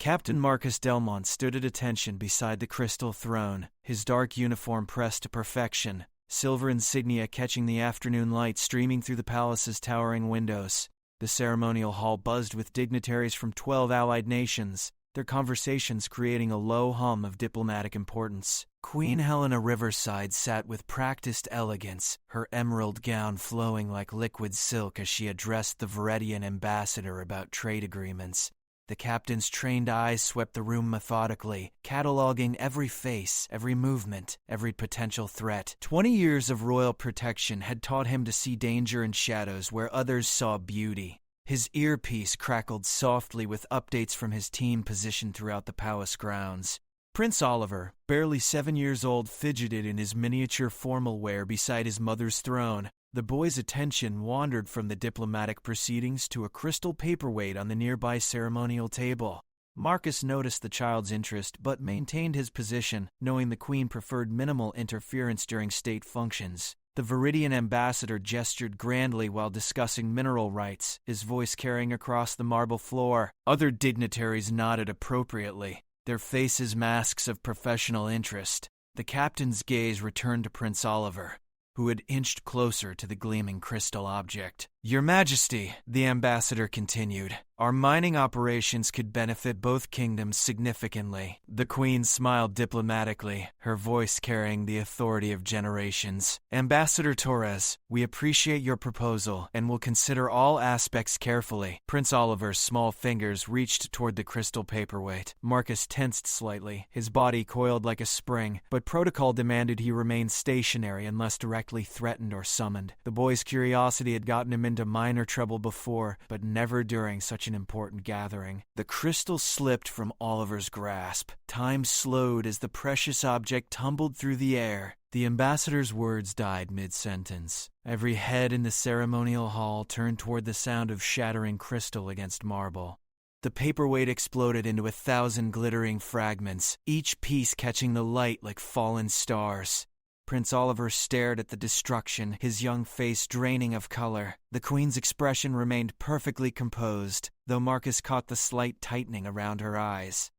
Captain Marcus Delmont stood at attention beside the crystal throne, his dark uniform pressed to perfection, silver insignia catching the afternoon light streaming through the palace's towering windows. The ceremonial hall buzzed with dignitaries from 12 allied nations, their conversations creating a low hum of diplomatic importance. Queen Helena Riverside sat with practiced elegance, her emerald gown flowing like liquid silk as she addressed the Viridian ambassador about trade agreements. The captain's trained eyes swept the room methodically, cataloging every face, every movement, every potential threat. 20 years of royal protection had taught him to see danger in shadows where others saw beauty. His earpiece crackled softly with updates from his team positioned throughout the palace grounds. Prince Oliver, barely 7 years old, fidgeted in his miniature formal wear beside his mother's throne. The boy's attention wandered from the diplomatic proceedings to a crystal paperweight on the nearby ceremonial table. Marcus noticed the child's interest but maintained his position, knowing the queen preferred minimal interference during state functions. The Viridian ambassador gestured grandly while discussing mineral rights, his voice carrying across the marble floor. Other dignitaries nodded appropriately, their faces masks of professional interest. The captain's gaze returned to Prince Oliver, who had inched closer to the gleaming crystal object. "Your Majesty," the ambassador continued, "our mining operations could benefit both kingdoms significantly." The queen smiled diplomatically, her voice carrying the authority of generations. "Ambassador Torres, we appreciate your proposal and will consider all aspects carefully." Prince Oliver's small fingers reached toward the crystal paperweight. Marcus tensed slightly, his body coiled like a spring, but protocol demanded he remain stationary unless directly threatened or summoned. The boy's curiosity had gotten him into minor trouble before, but never during such an important gathering. The crystal slipped from Oliver's grasp. Time slowed as the precious object tumbled through the air. The ambassador's words died mid-sentence. Every head in the ceremonial hall turned toward the sound of shattering crystal against marble. The paperweight exploded into 1,000 glittering fragments, each piece catching the light like fallen stars. Prince Oliver stared at the destruction, his young face draining of color. The queen's expression remained perfectly composed, though Marcus caught the slight tightening around her eyes.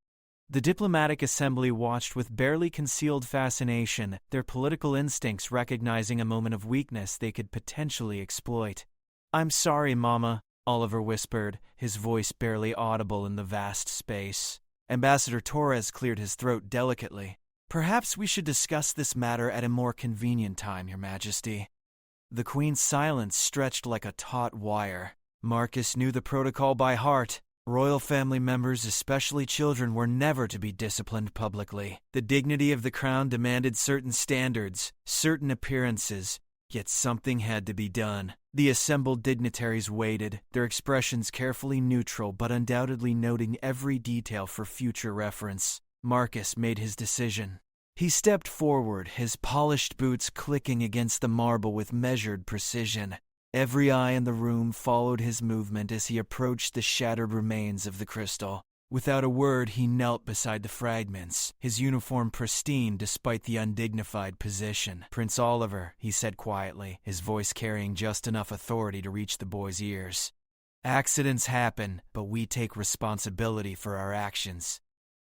The diplomatic assembly watched with barely concealed fascination, their political instincts recognizing a moment of weakness they could potentially exploit. "I'm sorry, Mama," Oliver whispered, his voice barely audible in the vast space. Ambassador Torres cleared his throat delicately. "Perhaps we should discuss this matter at a more convenient time, Your Majesty." The queen's silence stretched like a taut wire. Marcus knew the protocol by heart. Royal family members, especially children, were never to be disciplined publicly. The dignity of the crown demanded certain standards, certain appearances, yet something had to be done. The assembled dignitaries waited, their expressions carefully neutral but undoubtedly noting every detail for future reference. Marcus made his decision. He stepped forward, his polished boots clicking against the marble with measured precision. Every eye in the room followed his movement as he approached the shattered remains of the crystal. Without a word, he knelt beside the fragments, his uniform pristine despite the undignified position. "Prince Oliver," he said quietly, his voice carrying just enough authority to reach the boy's ears. "Accidents happen, but we take responsibility for our actions."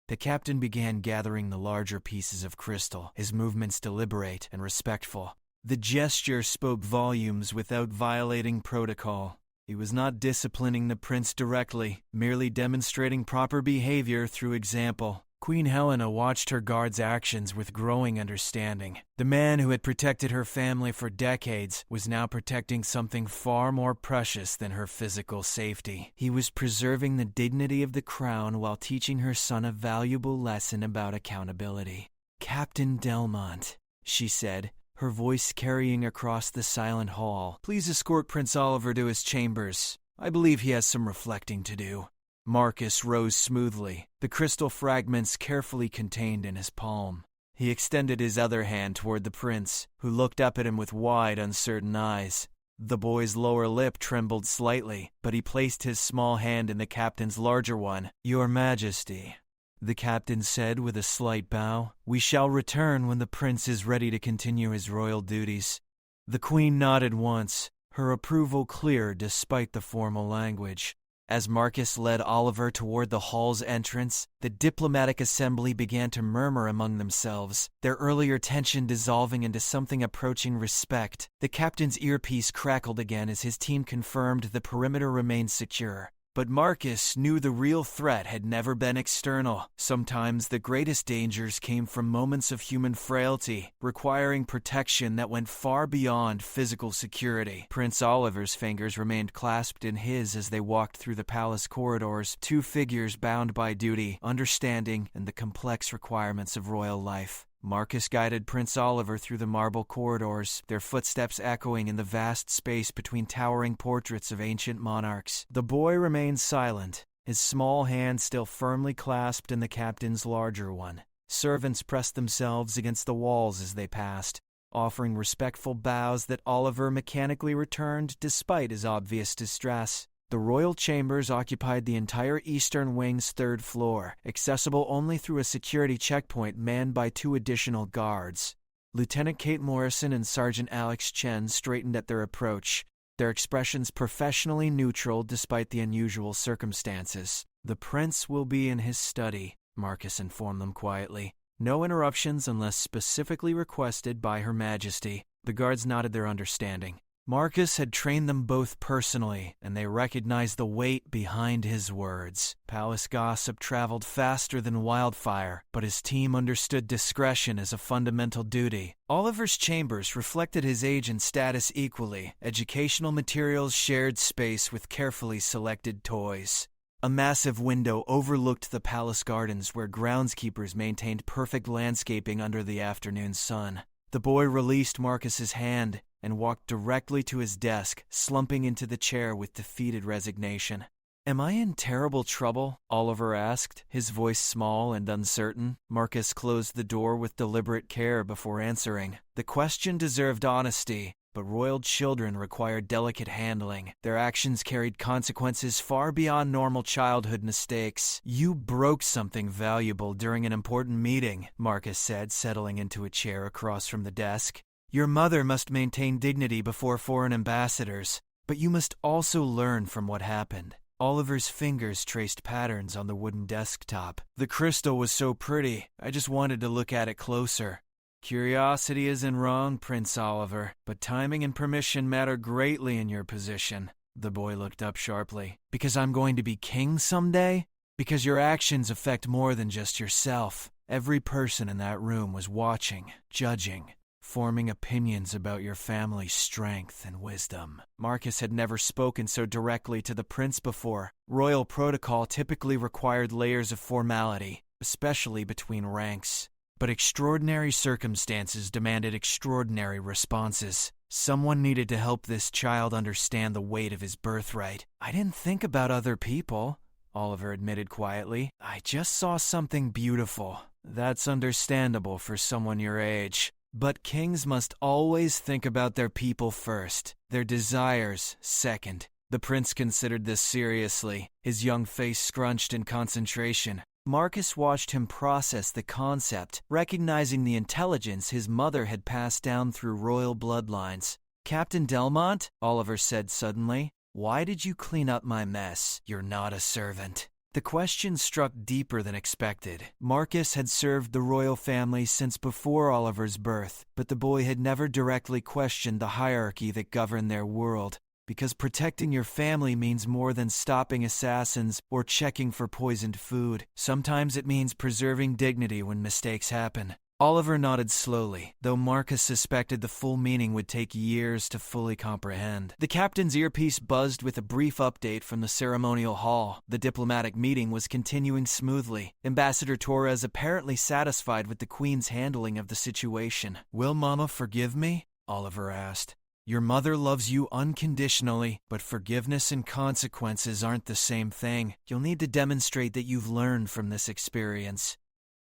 The captain began gathering the larger pieces of crystal, his movements deliberate and respectful. The gesture spoke volumes without violating protocol. He was not disciplining the prince directly, merely demonstrating proper behavior through example. Queen Helena watched her guard's actions with growing understanding. The man who had protected her family for decades was now protecting something far more precious than her physical safety. He was preserving the dignity of the crown while teaching her son a valuable lesson about accountability. "Captain Delmont," she said, her voice carrying across the silent hall, "please escort Prince Oliver to his chambers. I believe he has some reflecting to do." Marcus rose smoothly, the crystal fragments carefully contained in his palm. He extended his other hand toward the prince, who looked up at him with wide, uncertain eyes. The boy's lower lip trembled slightly, but he placed his small hand in the captain's larger one. "Your Majesty," the captain said with a slight bow, "we shall return when the prince is ready to continue his royal duties." The queen nodded once, her approval clear despite the formal language. As Marcus led Oliver toward the hall's entrance, the diplomatic assembly began to murmur among themselves, their earlier tension dissolving into something approaching respect. The captain's earpiece crackled again as his team confirmed the perimeter remained secure. But Marcus knew the real threat had never been external. Sometimes the greatest dangers came from moments of human frailty, requiring protection that went far beyond physical security. Prince Oliver's fingers remained clasped in his as they walked through the palace corridors, two figures bound by duty, understanding, and the complex requirements of royal life. Marcus guided Prince Oliver through the marble corridors, their footsteps echoing in the vast space between towering portraits of ancient monarchs. The boy remained silent, his small hand still firmly clasped in the captain's larger one. Servants pressed themselves against the walls as they passed, offering respectful bows that Oliver mechanically returned despite his obvious distress. The royal chambers occupied the entire eastern wing's third floor, accessible only through a security checkpoint manned by two additional guards. Lieutenant Kate Morrison and Sergeant Alex Chen straightened at their approach, their expressions professionally neutral despite the unusual circumstances. "The prince will be in his study," Marcus informed them quietly. "No interruptions unless specifically requested by Her Majesty." The guards nodded their understanding. Marcus had trained them both personally, and they recognized the weight behind his words. Palace gossip traveled faster than wildfire, but his team understood discretion as a fundamental duty. Oliver's chambers reflected his age and status equally. Educational materials shared space with carefully selected toys. A massive window overlooked the palace gardens where groundskeepers maintained perfect landscaping under the afternoon sun. The boy released Marcus's hand and walked directly to his desk, slumping into the chair with defeated resignation. "Am I in terrible trouble?" Oliver asked, his voice small and uncertain. Marcus closed the door with deliberate care before answering. The question deserved honesty, but royal children required delicate handling. Their actions carried consequences far beyond normal childhood mistakes. "You broke something valuable during an important meeting," Marcus said, settling into a chair across from the desk. "Your mother must maintain dignity before foreign ambassadors, but you must also learn from what happened." Oliver's fingers traced patterns on the wooden desktop. "The crystal was so pretty, I just wanted to look at it closer." "Curiosity isn't wrong, Prince Oliver, but timing and permission matter greatly in your position." The boy looked up sharply. "Because I'm going to be king someday? Because your actions affect more than just yourself. Every person in that room was watching, judging, forming opinions about your family's strength and wisdom." Marcus had never spoken so directly to the prince before. Royal protocol typically required layers of formality, especially between ranks. But extraordinary circumstances demanded extraordinary responses. Someone needed to help this child understand the weight of his birthright. "I didn't think about other people," Oliver admitted quietly. "I just saw something beautiful." "That's understandable for someone your age. But kings must always think about their people first, their desires second." The prince considered this seriously, his young face scrunched in concentration. Marcus watched him process the concept, recognizing the intelligence his mother had passed down through royal bloodlines. "Captain Delmont," Oliver said suddenly, "why did you clean up my mess? You're not a servant." The question struck deeper than expected. Marcus had served the royal family since before Oliver's birth, but the boy had never directly questioned the hierarchy that governed their world. Because protecting your family means more than stopping assassins or checking for poisoned food. Sometimes it means preserving dignity when mistakes happen. Oliver nodded slowly, though Marcus suspected the full meaning would take years to fully comprehend. The captain's earpiece buzzed with a brief update from the ceremonial hall. The diplomatic meeting was continuing smoothly, Ambassador Torres apparently satisfied with the Queen's handling of the situation. "Will Mama forgive me?" Oliver asked. "Your mother loves you unconditionally, but forgiveness and consequences aren't the same thing. You'll need to demonstrate that you've learned from this experience."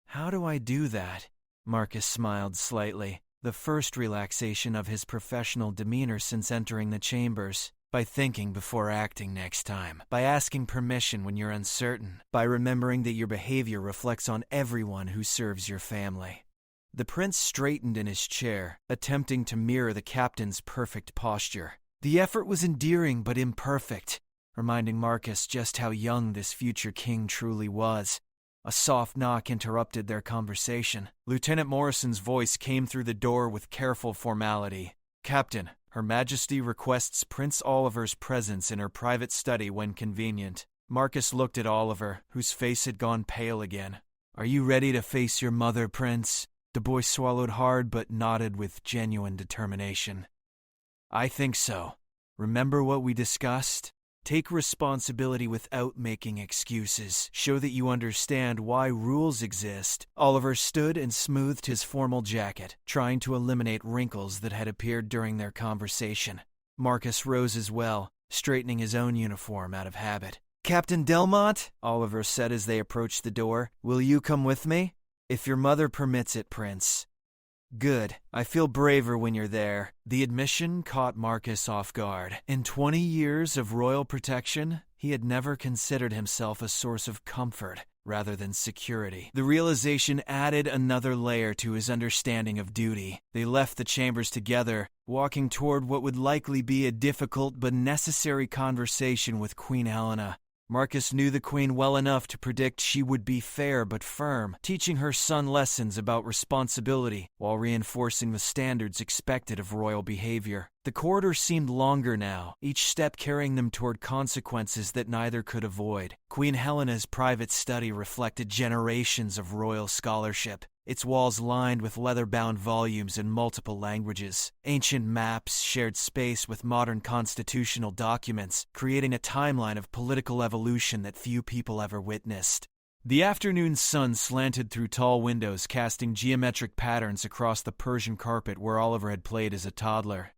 "How do I do that?" Marcus smiled slightly, the first relaxation of his professional demeanor since entering the chambers. "By thinking before acting next time. By asking permission when you're uncertain. By remembering that your behavior reflects on everyone who serves your family." The prince straightened in his chair, attempting to mirror the captain's perfect posture. The effort was endearing but imperfect. reminding Marcus just how young this future king truly was. A soft knock interrupted their conversation. Lieutenant Morrison's voice came through the door with careful formality. "Captain, Her Majesty requests Prince Oliver's presence in her private study when convenient." Marcus looked at Oliver, whose face had gone pale again. "Are you ready to face your mother, Prince?" The boy swallowed hard but nodded with genuine determination. "I think so. Remember what we discussed? Take responsibility without making excuses. Show that you understand why rules exist." Oliver stood and smoothed his formal jacket, trying to eliminate wrinkles that had appeared during their conversation. Marcus rose as well, straightening his own uniform out of habit. "Captain Delmont," Oliver said as they approached the door, "will you come with me?" "If your mother permits it, Prince." "Good. I feel braver when you're there." The admission caught Marcus off guard. In 20 years of royal protection, he had never considered himself a source of comfort rather than security. The realization added another layer to his understanding of duty. They left the chambers together, walking toward what would likely be a difficult but necessary conversation with Queen Helena. Marcus knew the queen well enough to predict she would be fair but firm, teaching her son lessons about responsibility while reinforcing the standards expected of royal behavior. The corridor seemed longer now, each step carrying them toward consequences that neither could avoid. Queen Helena's private study reflected generations of royal scholarship, its walls lined with leather-bound volumes in multiple languages. Ancient maps shared space with modern constitutional documents, creating a timeline of political evolution that few people ever witnessed. The afternoon sun slanted through tall windows, casting geometric patterns across the Persian carpet where Oliver had played as a toddler.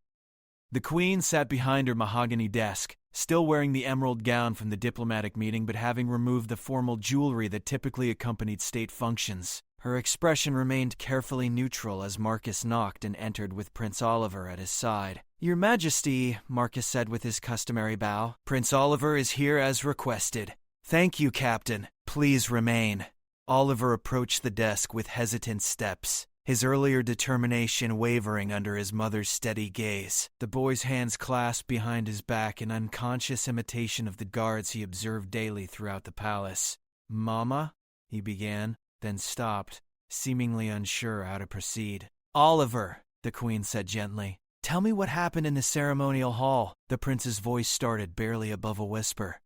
The queen sat behind her mahogany desk, still wearing the emerald gown from the diplomatic meeting but having removed the formal jewelry that typically accompanied state functions. Her expression remained carefully neutral as Marcus knocked and entered with Prince Oliver at his side. "Your Majesty," Marcus said with his customary bow, "Prince Oliver is here as requested." "Thank you, Captain. Please remain." Oliver approached the desk with hesitant steps, his earlier determination wavering under his mother's steady gaze. The boy's hands clasped behind his back in unconscious imitation of the guards he observed daily throughout the palace. "Mama?" he began, then stopped, seemingly unsure how to proceed. "Oliver," the queen said gently, "tell me what happened in the ceremonial hall." The prince's voice started barely above a whisper.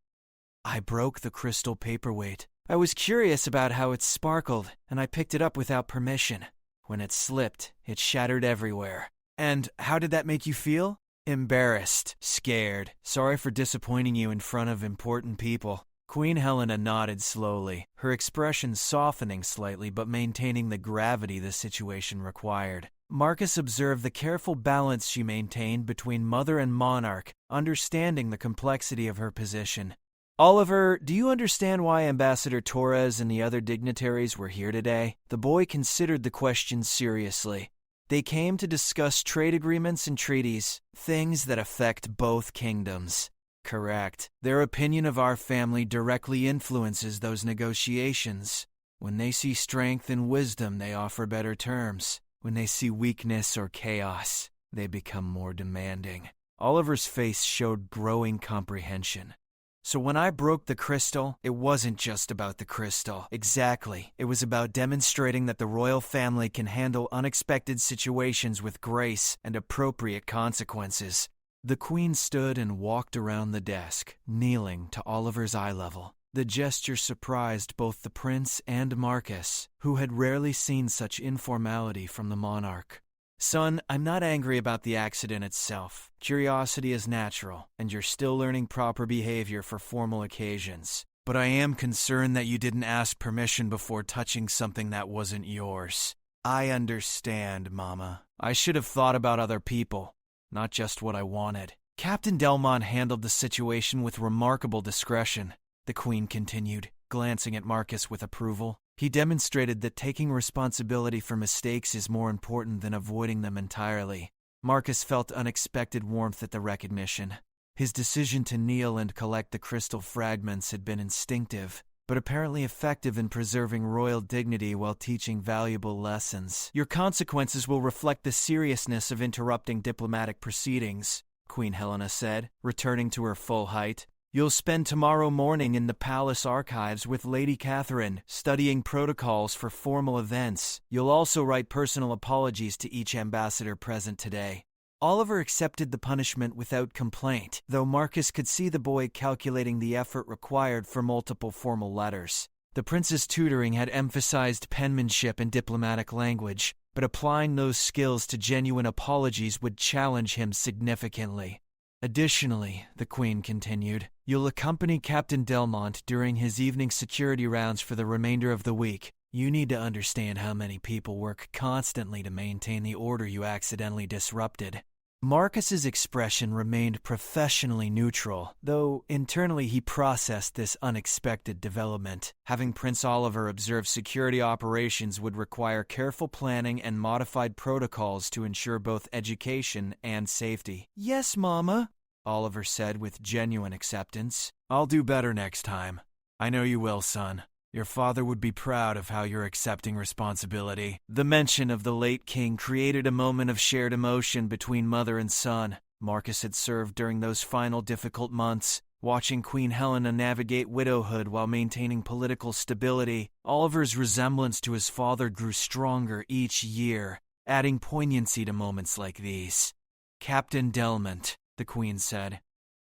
"I broke the crystal paperweight. I was curious about how it sparkled, and I picked it up without permission. When it slipped, it shattered everywhere." "And how did that make you feel?" "Embarrassed, scared, sorry for disappointing you in front of important people." Queen Helena nodded slowly, her expression softening slightly but maintaining the gravity the situation required. Marcus observed the careful balance she maintained between mother and monarch, understanding the complexity of her position. "Oliver, do you understand why Ambassador Torres and the other dignitaries were here today?" The boy considered the question seriously. "They came to discuss trade agreements and treaties, things that affect both kingdoms." "Correct. Their opinion of our family directly influences those negotiations. When they see strength and wisdom, they offer better terms. When they see weakness or chaos, they become more demanding." Oliver's face showed growing comprehension. "So when I broke the crystal, it wasn't just about the crystal." "Exactly. It was about demonstrating that the royal family can handle unexpected situations with grace and appropriate consequences." The queen stood and walked around the desk, kneeling to Oliver's eye level. The gesture surprised both the prince and Marcus, who had rarely seen such informality from the monarch. "Son, I'm not angry about the accident itself. Curiosity is natural, and you're still learning proper behavior for formal occasions. But I am concerned that you didn't ask permission before touching something that wasn't yours." "I understand, Mama. I should have thought about other people, not just what I wanted." "Captain Delmont handled the situation with remarkable discretion," the queen continued, glancing at Marcus with approval. "He demonstrated that taking responsibility for mistakes is more important than avoiding them entirely." Marcus felt unexpected warmth at the recognition. His decision to kneel and collect the crystal fragments had been instinctive, but apparently effective in preserving royal dignity while teaching valuable lessons. "Your consequences will reflect the seriousness of interrupting diplomatic proceedings," Queen Helena said, returning to her full height. You'll spend tomorrow morning in the palace archives with Lady Catherine, studying protocols for formal events. You'll also write personal apologies to each ambassador present today." Oliver accepted the punishment without complaint, though Marcus could see the boy calculating the effort required for multiple formal letters. The prince's tutoring had emphasized penmanship and diplomatic language, but applying those skills to genuine apologies would challenge him significantly. "Additionally," the Queen continued, "you'll accompany Captain Delmont during his evening security rounds for the remainder of the week. You need to understand how many people work constantly to maintain the order you accidentally disrupted." Marcus's expression remained professionally neutral, though internally he processed this unexpected development. Having Prince Oliver observe security operations would require careful planning and modified protocols to ensure both education and safety. "Yes, Mama," Oliver said with genuine acceptance. "I'll do better next time." "I know you will, son. Your father would be proud of how you're accepting responsibility." The mention of the late king created a moment of shared emotion between mother and son. Marcus had served during those final difficult months, watching Queen Helena navigate widowhood while maintaining political stability. Oliver's resemblance to his father grew stronger each year, adding poignancy to moments like these. "Captain Delmont," the Queen said,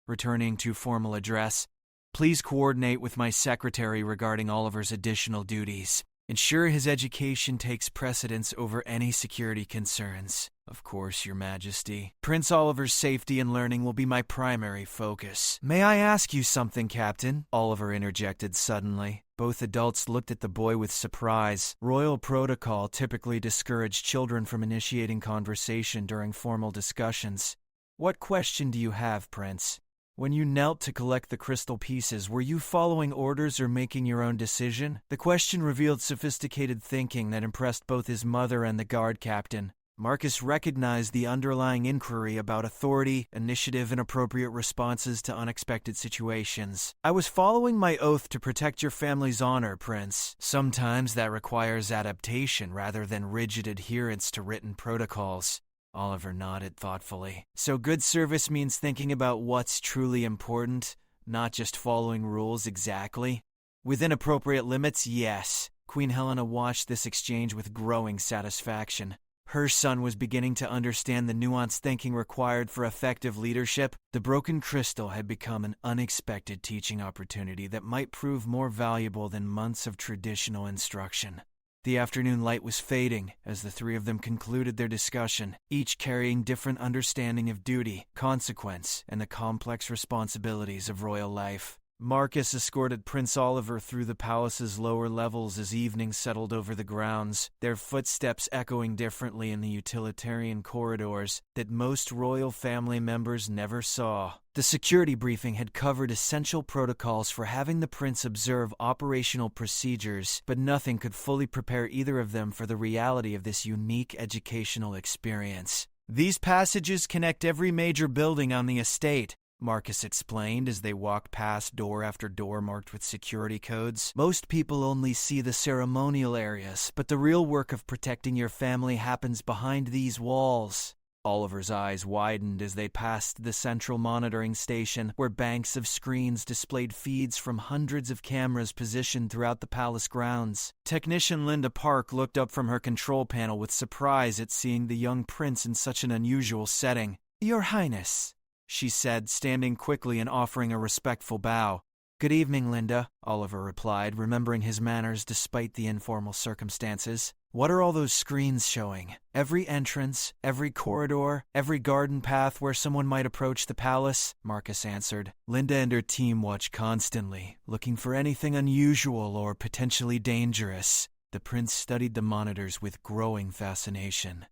returning to formal address, "please coordinate with my secretary regarding Oliver's additional duties. Ensure his education takes precedence over any security concerns." "Of course, Your Majesty. Prince Oliver's safety and learning will be my primary focus." "May I ask you something, Captain?" Oliver interjected suddenly. Both adults looked at the boy with surprise. Royal protocol typically discouraged children from initiating conversation during formal discussions. "What question do you have, Prince?" "When you knelt to collect the crystal pieces, were you following orders or making your own decision?" The question revealed sophisticated thinking that impressed both his mother and the guard captain. Marcus recognized the underlying inquiry about authority, initiative, and appropriate responses to unexpected situations. "I was following my oath to protect your family's honor, Prince. Sometimes that requires adaptation rather than rigid adherence to written protocols." Oliver nodded thoughtfully. "So good service means thinking about what's truly important, not just following rules exactly?" "Within appropriate limits, yes." Queen Helena watched this exchange with growing satisfaction. Her son was beginning to understand the nuanced thinking required for effective leadership. The broken crystal had become an unexpected teaching opportunity that might prove more valuable than months of traditional instruction. The afternoon light was fading as the three of them concluded their discussion, each carrying different understanding of duty, consequence, and the complex responsibilities of royal life. Marcus escorted Prince Oliver through the palace's lower levels as evening settled over the grounds, their footsteps echoing differently in the utilitarian corridors that most royal family members never saw. The security briefing had covered essential protocols for having the prince observe operational procedures, but nothing could fully prepare either of them for the reality of this unique educational experience. "These passages connect every major building on the estate," Marcus explained as they walked past door after door marked with security codes. "Most people only see the ceremonial areas, but the real work of protecting your family happens behind these walls." Oliver's eyes widened as they passed the central monitoring station, where banks of screens displayed feeds from hundreds of cameras positioned throughout the palace grounds. Technician Linda Park looked up from her control panel with surprise at seeing the young prince in such an unusual setting. "Your Highness," she said, standing quickly and offering a respectful bow. "Good evening, Linda," Oliver replied, remembering his manners despite the informal circumstances. "What are all those screens showing? Every entrance, every corridor, every garden path where someone might approach the palace?" Marcus answered. "Linda and her team watch constantly, looking for anything unusual or potentially dangerous." The prince studied the monitors with growing fascination.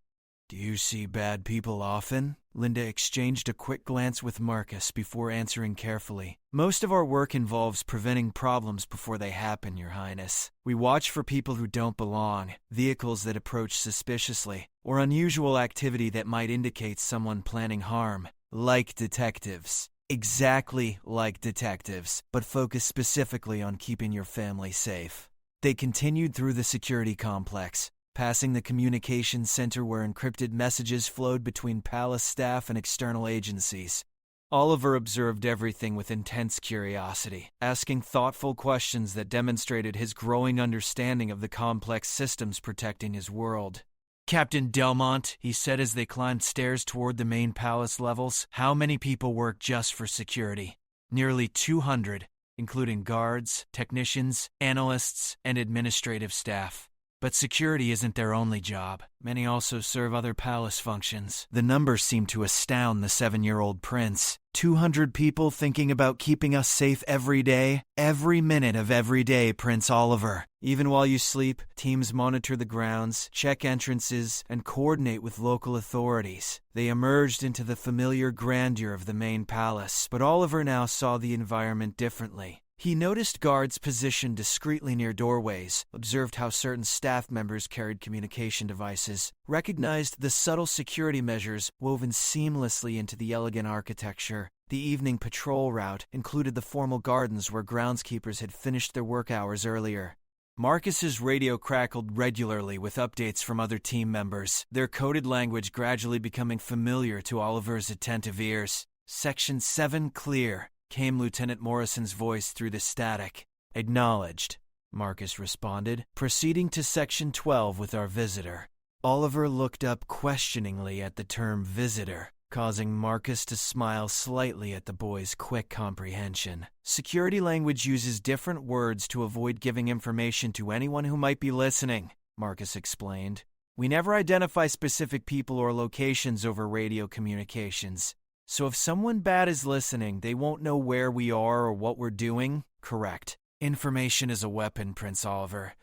"Do you see bad people often?" Linda exchanged a quick glance with Marcus before answering carefully. "Most of our work involves preventing problems before they happen, Your Highness. We watch for people who don't belong, vehicles that approach suspiciously, or unusual activity that might indicate someone planning harm. Like detectives." "Exactly like detectives, but focus specifically on keeping your family safe." They continued through the security complex, passing the communications center where encrypted messages flowed between palace staff and external agencies. Oliver observed everything with intense curiosity, asking thoughtful questions that demonstrated his growing understanding of the complex systems protecting his world. "Captain Delmont," he said as they climbed stairs toward the main palace levels, "how many people work just for security?" "Nearly 200, including guards, technicians, analysts, and administrative staff. But security isn't their only job. Many also serve other palace functions." The number seemed to astound the 7-year-old prince. 200 people thinking about keeping us safe every day? Every minute of every day, Prince Oliver. Even while you sleep, teams monitor the grounds, check entrances, and coordinate with local authorities. They emerged into the familiar grandeur of the main palace, but Oliver now saw the environment differently. He noticed guards positioned discreetly near doorways, observed how certain staff members carried communication devices, recognized the subtle security measures woven seamlessly into the elegant architecture. The evening patrol route included the formal gardens where groundskeepers had finished their work hours earlier. Marcus's radio crackled regularly with updates from other team members, their coded language gradually becoming familiar to Oliver's attentive ears. "Section 7 clear," came Lieutenant Morrison's voice through the static. "Acknowledged," Marcus responded, proceeding to Section 12 with our visitor. Oliver looked up questioningly at the term visitor, causing Marcus to smile slightly at the boy's quick comprehension. "Security language uses different words to avoid giving information to anyone who might be listening," Marcus explained. "We never identify specific people or locations over radio communications. So if someone bad is listening, they won't know where we are or what we're doing?" "Correct. Information is a weapon, Prince Oliver.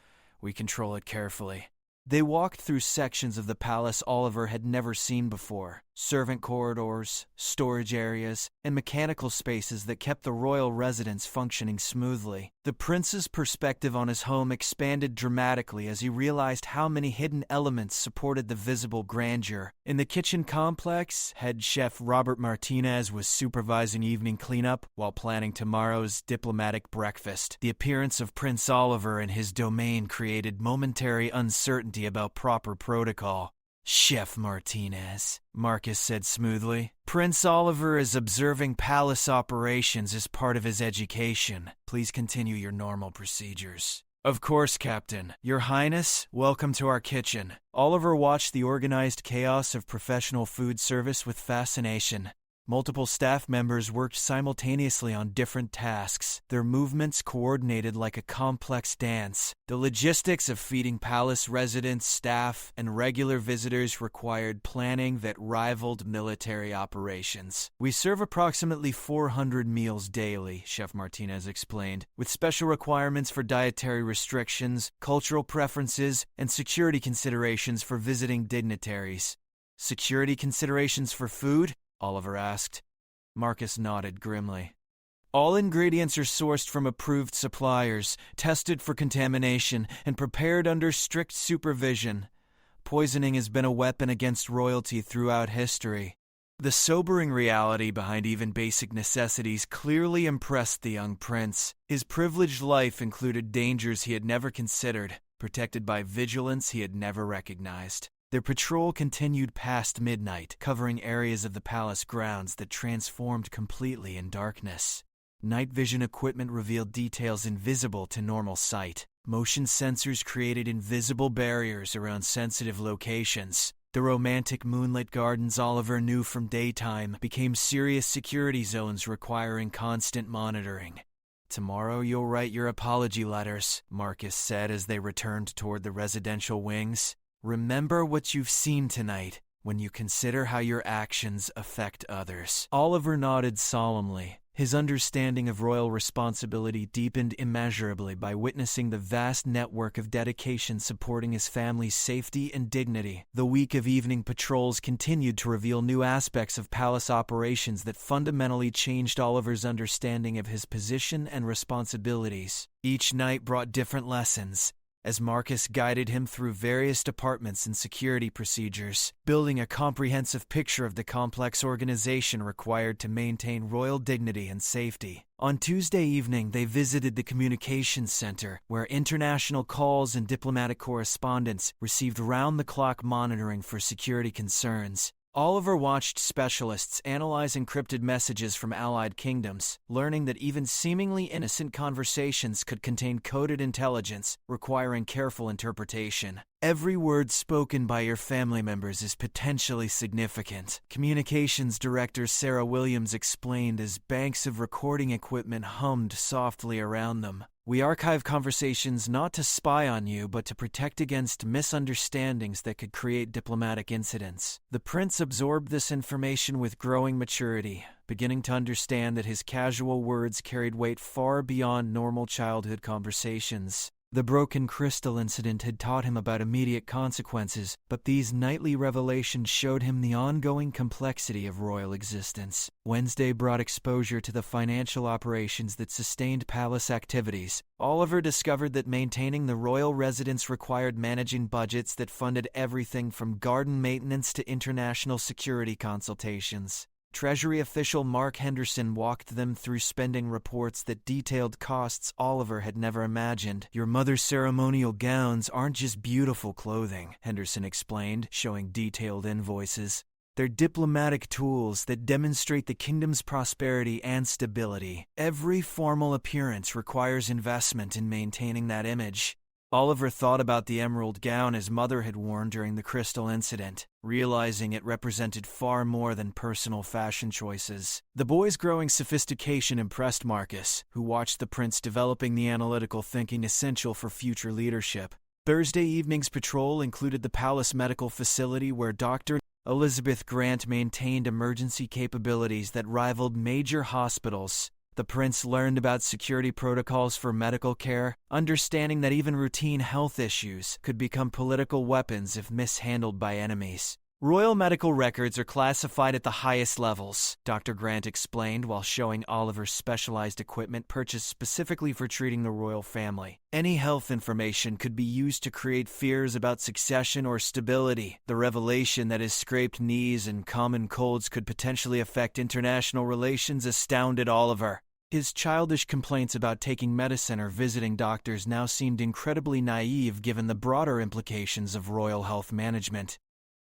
We control it carefully." They walked through sections of the palace Oliver had never seen before. Servant corridors, storage areas, and mechanical spaces that kept the royal residence functioning smoothly. The prince's perspective on his home expanded dramatically as he realized how many hidden elements supported the visible grandeur. In the kitchen complex, head chef Robert Martinez was supervising evening cleanup while planning tomorrow's diplomatic breakfast. The appearance of Prince Oliver in his domain created momentary uncertainty about proper protocol. "Chef Martinez," Marcus said smoothly. "Prince Oliver is observing palace operations as part of his education. Please continue your normal procedures." "Of course, Captain. Your Highness, welcome to our kitchen." Oliver watched the organized chaos of professional food service with fascination. Multiple staff members worked simultaneously on different tasks, their movements coordinated like a complex dance. The logistics of feeding palace residents, staff, and regular visitors required planning that rivaled military operations. "We serve approximately 400 meals daily," Chef Martinez explained, "with special requirements for dietary restrictions, cultural preferences, and security considerations for visiting dignitaries." "Security considerations for food?" Oliver asked. Marcus nodded grimly. "All ingredients are sourced from approved suppliers, tested for contamination, and prepared under strict supervision. Poisoning has been a weapon against royalty throughout history." The sobering reality behind even basic necessities clearly impressed the young prince. His privileged life included dangers he had never considered, protected by vigilance he had never recognized. Their patrol continued past midnight, covering areas of the palace grounds that transformed completely in darkness. Night vision equipment revealed details invisible to normal sight. Motion sensors created invisible barriers around sensitive locations. The romantic moonlit gardens Oliver knew from daytime became serious security zones requiring constant monitoring. "Tomorrow you'll write your apology letters," Marcus said as they returned toward the residential wings. "Remember what you've seen tonight when you consider how your actions affect others." Oliver nodded solemnly. His understanding of royal responsibility deepened immeasurably by witnessing the vast network of dedication supporting his family's safety and dignity. The week of evening patrols continued to reveal new aspects of palace operations that fundamentally changed Oliver's understanding of his position and responsibilities. Each night brought different lessons, as Marcus guided him through various departments and security procedures, building a comprehensive picture of the complex organization required to maintain royal dignity and safety. On Tuesday evening, they visited the communications center, where international calls and diplomatic correspondence received round-the-clock monitoring for security concerns. Oliver watched specialists analyze encrypted messages from allied kingdoms, learning that even seemingly innocent conversations could contain coded intelligence, requiring careful interpretation. Every word spoken by your family members is potentially significant, Communications Director Sarah Williams explained as banks of recording equipment hummed softly around them. We archive conversations not to spy on you, but to protect against misunderstandings that could create diplomatic incidents. The prince absorbed this information with growing maturity, beginning to understand that his casual words carried weight far beyond normal childhood conversations. The broken crystal incident had taught him about immediate consequences, but these nightly revelations showed him the ongoing complexity of royal existence. Wednesday brought exposure to the financial operations that sustained palace activities. Oliver discovered that maintaining the royal residence required managing budgets that funded everything from garden maintenance to international security consultations. Treasury official Mark Henderson walked them through spending reports that detailed costs Oliver had never imagined. Your mother's ceremonial gowns aren't just beautiful clothing, Henderson explained, showing detailed invoices. They're diplomatic tools that demonstrate the kingdom's prosperity and stability. Every formal appearance requires investment in maintaining that image. Oliver thought about the emerald gown his mother had worn during the crystal incident, realizing it represented far more than personal fashion choices. The boy's growing sophistication impressed Marcus, who watched the prince developing the analytical thinking essential for future leadership. Thursday evening's patrol included the palace medical facility where Dr. Elizabeth Grant maintained emergency capabilities that rivaled major hospitals. The prince learned about security protocols for medical care, understanding that even routine health issues could become political weapons if mishandled by enemies. Royal medical records are classified at the highest levels, Dr. Grant explained while showing Oliver specialized equipment purchased specifically for treating the royal family. Any health information could be used to create fears about succession or stability. The revelation that his scraped knees and common colds could potentially affect international relations astounded Oliver. His childish complaints about taking medicine or visiting doctors now seemed incredibly naive given the broader implications of royal health management.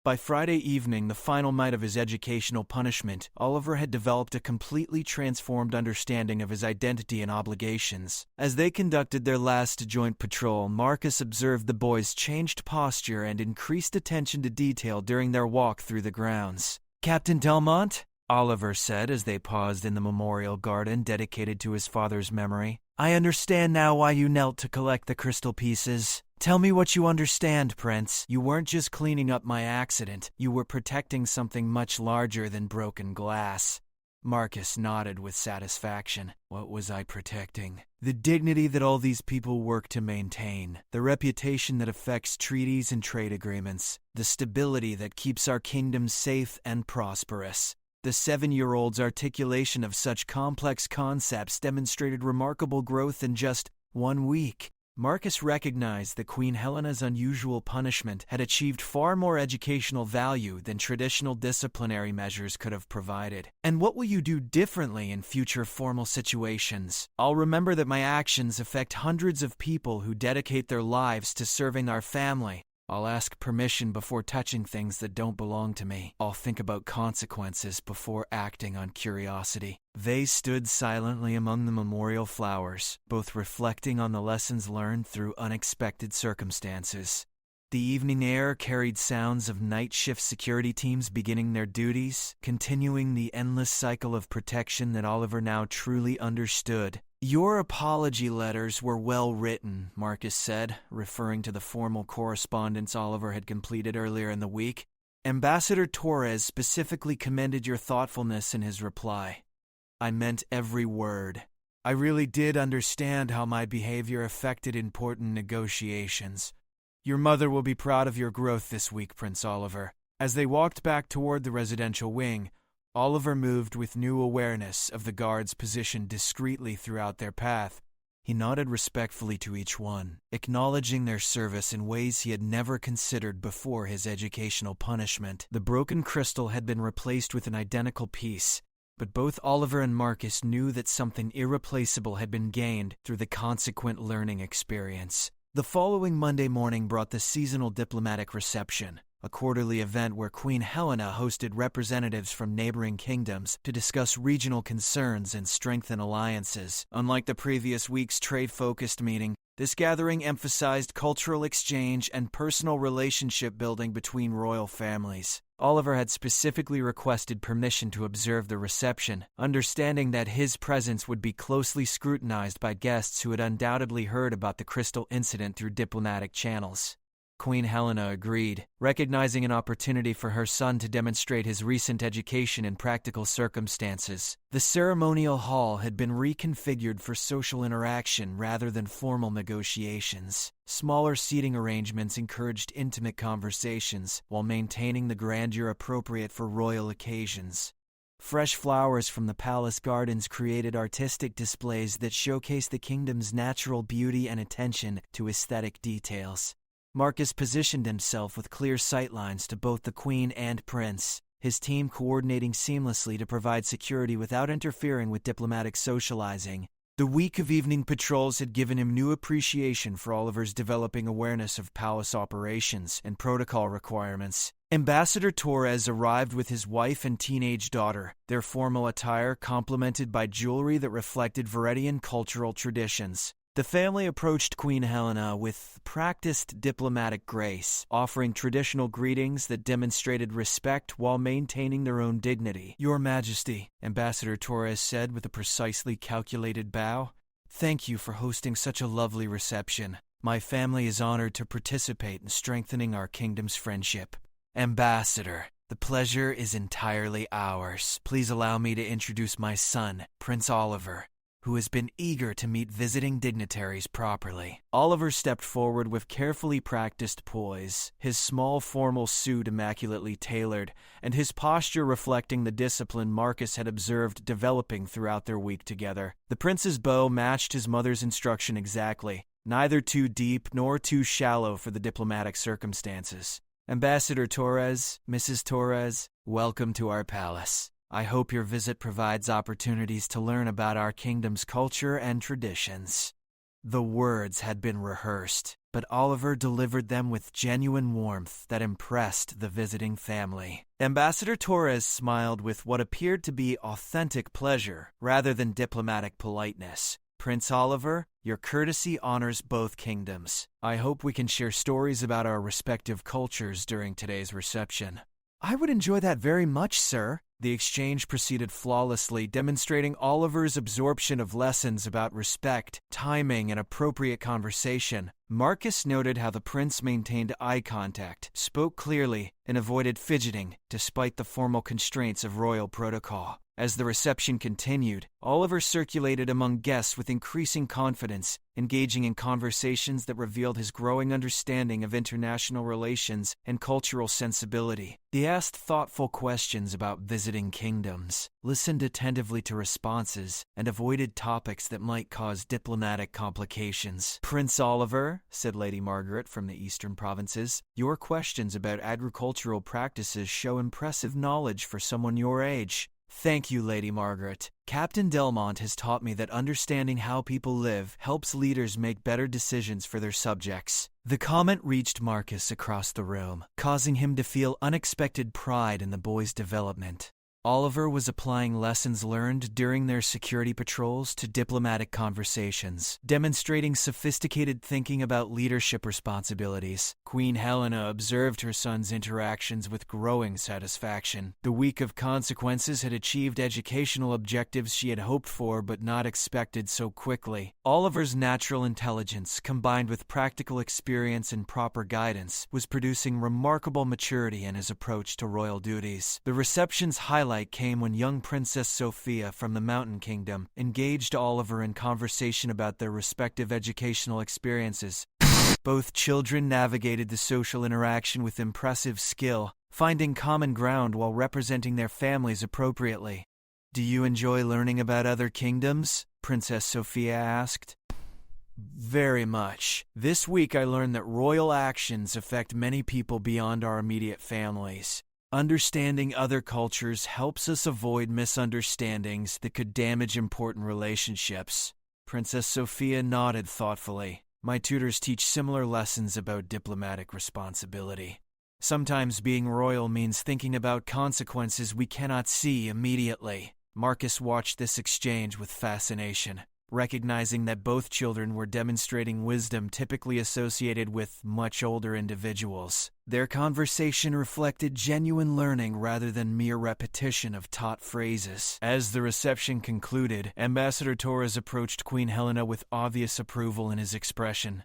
By Friday evening, the final night of his educational punishment, Oliver had developed a completely transformed understanding of his identity and obligations. As they conducted their last joint patrol, Marcus observed the boys' changed posture and increased attention to detail during their walk through the grounds. "Captain Delmont?" Oliver said as they paused in the memorial garden dedicated to his father's memory. "I understand now why you knelt to collect the crystal pieces. Tell me what you understand, Prince. You weren't just cleaning up my accident. You were protecting something much larger than broken glass." Marcus nodded with satisfaction. What was I protecting? The dignity that all these people work to maintain, the reputation that affects treaties and trade agreements, the stability that keeps our kingdom safe and prosperous. The 7-year-old's articulation of such complex concepts demonstrated remarkable growth in just 1 week. Marcus recognized that Queen Helena's unusual punishment had achieved far more educational value than traditional disciplinary measures could have provided. "And what will you do differently in future formal situations?" "I'll remember that my actions affect hundreds of people who dedicate their lives to serving our family. I'll ask permission before touching things that don't belong to me. I'll think about consequences before acting on curiosity." They stood silently among the memorial flowers, both reflecting on the lessons learned through unexpected circumstances. The evening air carried sounds of night shift security teams beginning their duties, continuing the endless cycle of protection that Oliver now truly understood. "Your apology letters were well written," Marcus said, referring to the formal correspondence Oliver had completed earlier in the week. "Ambassador Torres specifically commended your thoughtfulness in his reply. I meant every word. I really did understand how my behavior affected important negotiations. Your mother will be proud of your growth this week, Prince Oliver." As they walked back toward the residential wing, Oliver moved with new awareness of the guards positioned discreetly throughout their path. He nodded respectfully to each one, acknowledging their service in ways he had never considered before his educational punishment. The broken crystal had been replaced with an identical piece, but both Oliver and Marcus knew that something irreplaceable had been gained through the consequent learning experience. The following Monday morning brought the seasonal diplomatic reception, a quarterly event where Queen Helena hosted representatives from neighboring kingdoms to discuss regional concerns and strengthen alliances. Unlike the previous week's trade-focused meeting, this gathering emphasized cultural exchange and personal relationship building between royal families. Oliver had specifically requested permission to observe the reception, understanding that his presence would be closely scrutinized by guests who had undoubtedly heard about the crystal incident through diplomatic channels. Queen Helena agreed, recognizing an opportunity for her son to demonstrate his recent education in practical circumstances. The ceremonial hall had been reconfigured for social interaction rather than formal negotiations. Smaller seating arrangements encouraged intimate conversations while maintaining the grandeur appropriate for royal occasions. Fresh flowers from the palace gardens created artistic displays that showcased the kingdom's natural beauty and attention to aesthetic details. Marcus positioned himself with clear sightlines to both the Queen and Prince, his team coordinating seamlessly to provide security without interfering with diplomatic socializing. The week of evening patrols had given him new appreciation for Oliver's developing awareness of palace operations and protocol requirements. Ambassador Torres arrived with his wife and teenage daughter, their formal attire complemented by jewelry that reflected Varetian cultural traditions. The family approached Queen Helena with practiced diplomatic grace, offering traditional greetings that demonstrated respect while maintaining their own dignity. "Your Majesty," Ambassador Torres said with a precisely calculated bow, "thank you for hosting such a lovely reception. My family is honored to participate in strengthening our kingdom's friendship." "Ambassador, the pleasure is entirely ours. Please allow me to introduce my son, Prince Oliver, who has been eager to meet visiting dignitaries properly." Oliver stepped forward with carefully practiced poise, his small formal suit immaculately tailored, and his posture reflecting the discipline Marcus had observed developing throughout their week together. The prince's bow matched his mother's instruction exactly, neither too deep nor too shallow for the diplomatic circumstances. "Ambassador Torres, Mrs. Torres, welcome to our palace. I hope your visit provides opportunities to learn about our kingdom's culture and traditions." The words had been rehearsed, but Oliver delivered them with genuine warmth that impressed the visiting family. Ambassador Torres smiled with what appeared to be authentic pleasure rather than diplomatic politeness. "Prince Oliver, your courtesy honors both kingdoms. I hope we can share stories about our respective cultures during today's reception." "I would enjoy that very much, sir." The exchange proceeded flawlessly, demonstrating Oliver's absorption of lessons about respect, timing, and appropriate conversation. Marcus noted how the prince maintained eye contact, spoke clearly, and avoided fidgeting, despite the formal constraints of royal protocol. As the reception continued, Oliver circulated among guests with increasing confidence, engaging in conversations that revealed his growing understanding of international relations and cultural sensibility. He asked thoughtful questions about visiting kingdoms, listened attentively to responses, and avoided topics that might cause diplomatic complications. "Prince Oliver," said Lady Margaret from the eastern provinces, "your questions about agricultural practices show impressive knowledge for someone your age." "Thank you, Lady Margaret. Captain Delmont has taught me that understanding how people live helps leaders make better decisions for their subjects." The comment reached Marcus across the room, causing him to feel unexpected pride in the boy's development. Oliver was applying lessons learned during their security patrols to diplomatic conversations, demonstrating sophisticated thinking about leadership responsibilities. Queen Helena observed her son's interactions with growing satisfaction. The week of consequences had achieved educational objectives she had hoped for but not expected so quickly. Oliver's natural intelligence, combined with practical experience and proper guidance, was producing remarkable maturity in his approach to royal duties. The reception's highlight came when young Princess Sophia from the Mountain Kingdom engaged Oliver in conversation about their respective educational experiences. Both children navigated the social interaction with impressive skill, finding common ground while representing their families appropriately. "Do you enjoy learning about other kingdoms?" Princess Sophia asked. "Very much. This week I learned that royal actions affect many people beyond our immediate families. Understanding other cultures helps us avoid misunderstandings that could damage important relationships." Princess Sophia nodded thoughtfully. "My tutors teach similar lessons about diplomatic responsibility." Sometimes being royal means thinking about consequences we cannot see immediately. Marcus watched this exchange with fascination, recognizing that both children were demonstrating wisdom typically associated with much older individuals. Their conversation reflected genuine learning rather than mere repetition of taught phrases. As the reception concluded, Ambassador Torres approached Queen Helena with obvious approval in his expression.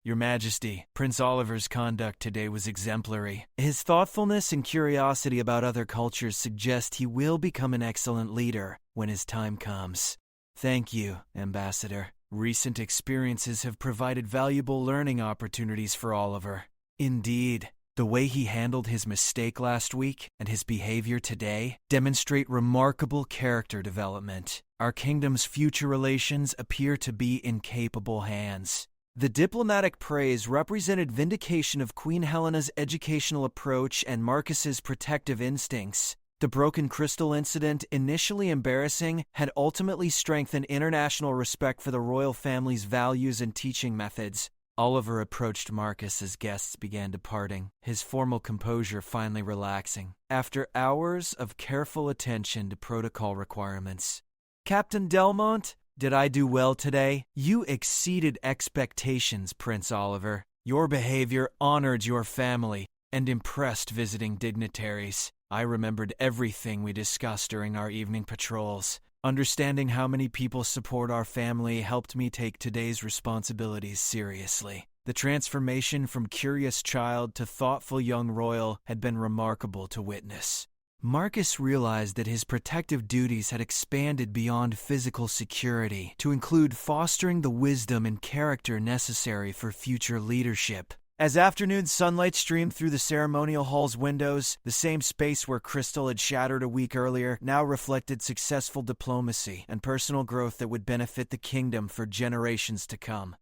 Your Majesty, Prince Oliver's conduct today was exemplary. His thoughtfulness and curiosity about other cultures suggest he will become an excellent leader when his time comes. Thank you, Ambassador. Recent experiences have provided valuable learning opportunities for Oliver. Indeed, the way he handled his mistake last week and his behavior today demonstrate remarkable character development. Our kingdom's future relations appear to be in capable hands. The diplomatic praise represented vindication of Queen Helena's educational approach and Marcus's protective instincts. The broken crystal incident, initially embarrassing, had ultimately strengthened international respect for the royal family's values and teaching methods. Oliver approached Marcus as guests began departing, his formal composure finally relaxing, after hours of careful attention to protocol requirements. Captain Delmont, did I do well today? You exceeded expectations, Prince Oliver. Your behavior honored your family and impressed visiting dignitaries. I remembered everything we discussed during our evening patrols. Understanding how many people support our family helped me take today's responsibilities seriously. The transformation from curious child to thoughtful young royal had been remarkable to witness. Marcus realized that his protective duties had expanded beyond physical security to include fostering the wisdom and character necessary for future leadership. As afternoon sunlight streamed through the ceremonial hall's windows, the same space where Crystal had shattered a week earlier now reflected successful diplomacy and personal growth that would benefit the kingdom for generations to come.